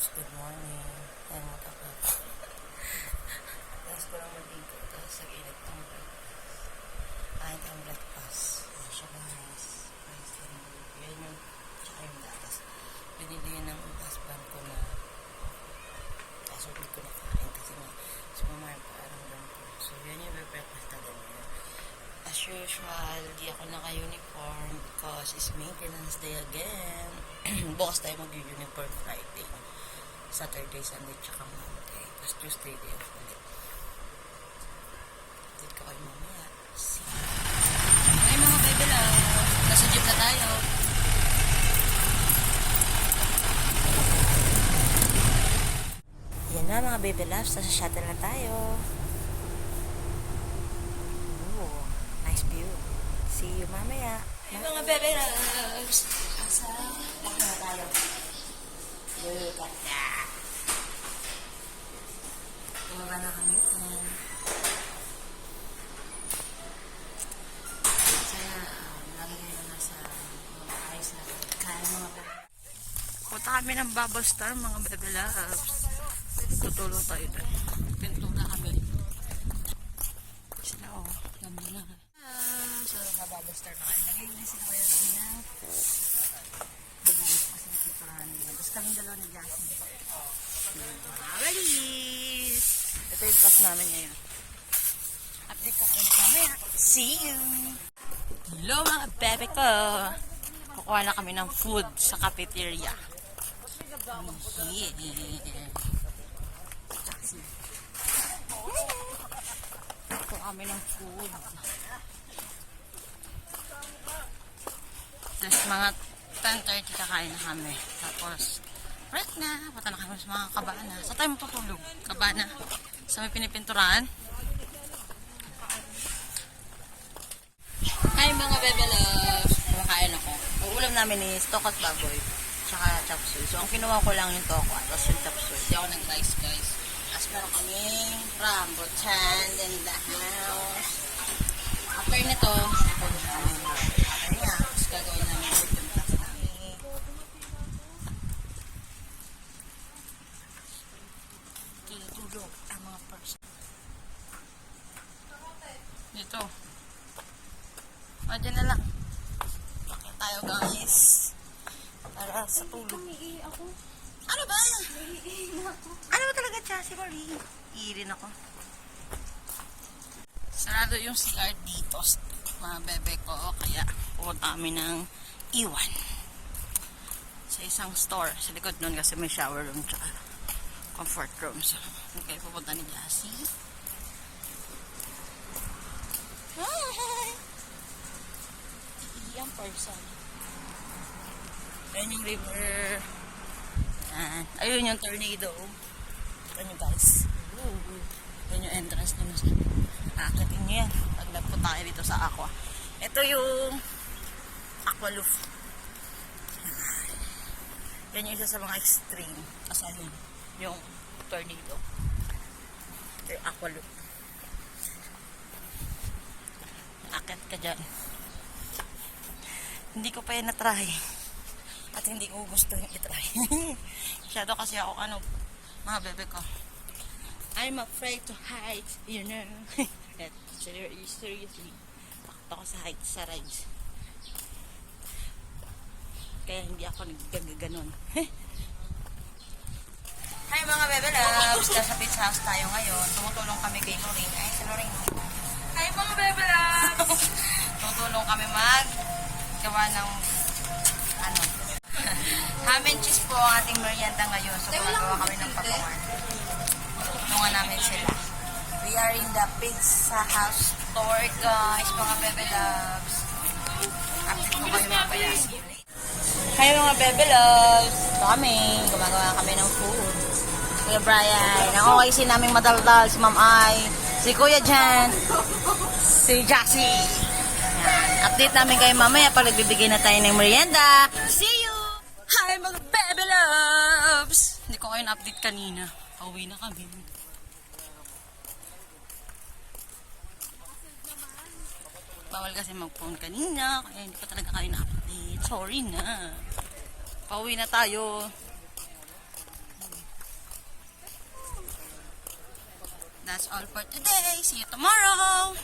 loves, good morning. Ayan mo tapos. Tapos ko lang maligo. Tapos nag-init ng breakfast. Kain tayong breakfast. Ayan siya guys. Rice and burger. Yan yung tsaka yung gatas. Binili yun ng husband ko na kaso hindi ko nakain kasi nga sumamar parang ganito. So yan yung breakfast natin ngayon. As usual, di ako naka-uniform because it's maintenance day again. Bukas tayo mag-uniform Friday. Saturday, Sunday, tsaka Monday. Tapos Tuesday day off ulit. Dito ko kayo mamaya. See you. Ay mga bebe lang. Nasa jeep na tayo. Yan na mga baby loves. Nasa shuttle na tayo. See you mamaya. Hey mga bebe loves! Asa? Bakit na tayo? Look at that! Tumaba na kami yan. Sana, lagi ngayon nasa mga ayos na kaya mga bebe. Punta kami ng Bubble Star mga bebe loves. Tutulong tayo doon. Pintura kami. Sila o, ganda na. So, nababastar na kayo. Nag-iinis sila kayo ng bumalik kasi nakipurahan nila. Tapos kaming dalawa ni Jasmine. Mawalis! Ito yung pass namin ngayon. Update ka kayo mamaya. See you! Hello mga bebe ko! Kukuha na kami ng food sa cafeteria. Kukuha kami ng food. Tapos mga 10:30 kakain na kami. Tapos, break na. Punta na kami sa mga kabana. Sa tayo matutulog? Kabana. Sa may pinipinturahan. Hi mga bebe loves. Kumakain ako. Ang ulam namin is toko at baboy. Tsaka chop suey. So, ang kinuha ko lang yung toko at tapos yung chop suey. Hindi ako nag-rice guys. Tapos meron kaming rambutan in the house. After nito, gagawin namin yung tax namin. Tulog ang mga person. Dito. O, dyan na lang. Bakit tayo guys? Para sa tulog. Ano ba? Ano ba talaga Chassis Marie? Iirin ako. Sarado yung CR dito. Mga bebe ko. Kaya pupunta kami ng iwan sa isang store sa likod nun kasi may shower room tsaka comfort room. So, okay, pupunta ni Lassie. Hi! Iyang person. Ayan yung river. Ayun yung tornado. Ito nyo guys. Ayan yung entrance nyo. Akitin nyo yan. Pag nagpunta kayo dito sa aqua. Ito yung Aqualoof. Yan yung isa sa mga extreme. Kasi yung tornado. Ito yung Aqualoof. Akit ka dyan. Hindi ko pa yan na-try. At hindi ko gusto yung i-try. Masyado kasi ako mga bebe ko. I'm afraid to heights, you know. Seriously. Takot ako sa heights, sa rides. Kaya hindi ako nagaganon. Hi mga bebe loves! Nasa pizza house tayo ngayon. Tumutulong kami kay Lorraine. Ay, si Lorraine. Hi mga bebe loves! Tumutulong kami gawa ng ham and cheese po ang ating merienda ngayon. So, gumagawa kami ng papawan. Tulungan namin sila. We are in the pizza house store, guys. Mga bebe loves. Update ko kayo mga bayas. Hi mga bebe loves. Ito kami. Gumagawa kami ng food. Kuya Brian. Ang okay si naming madaldal. Si Ma'am Ai. Si Kuya Jan. Si Jaxie. Update namin kayo mamaya pag nagbibigay na tayo ng merienda. See you! Hi mga bebe loves! Hindi ko kayo na-update kanina. Pauwi na kami. Bawal kasi mag-phone kanina. Kaya hindi ko talaga kayo na-update. Sorry na. Pauwi na tayo. that's all for today. See you tomorrow!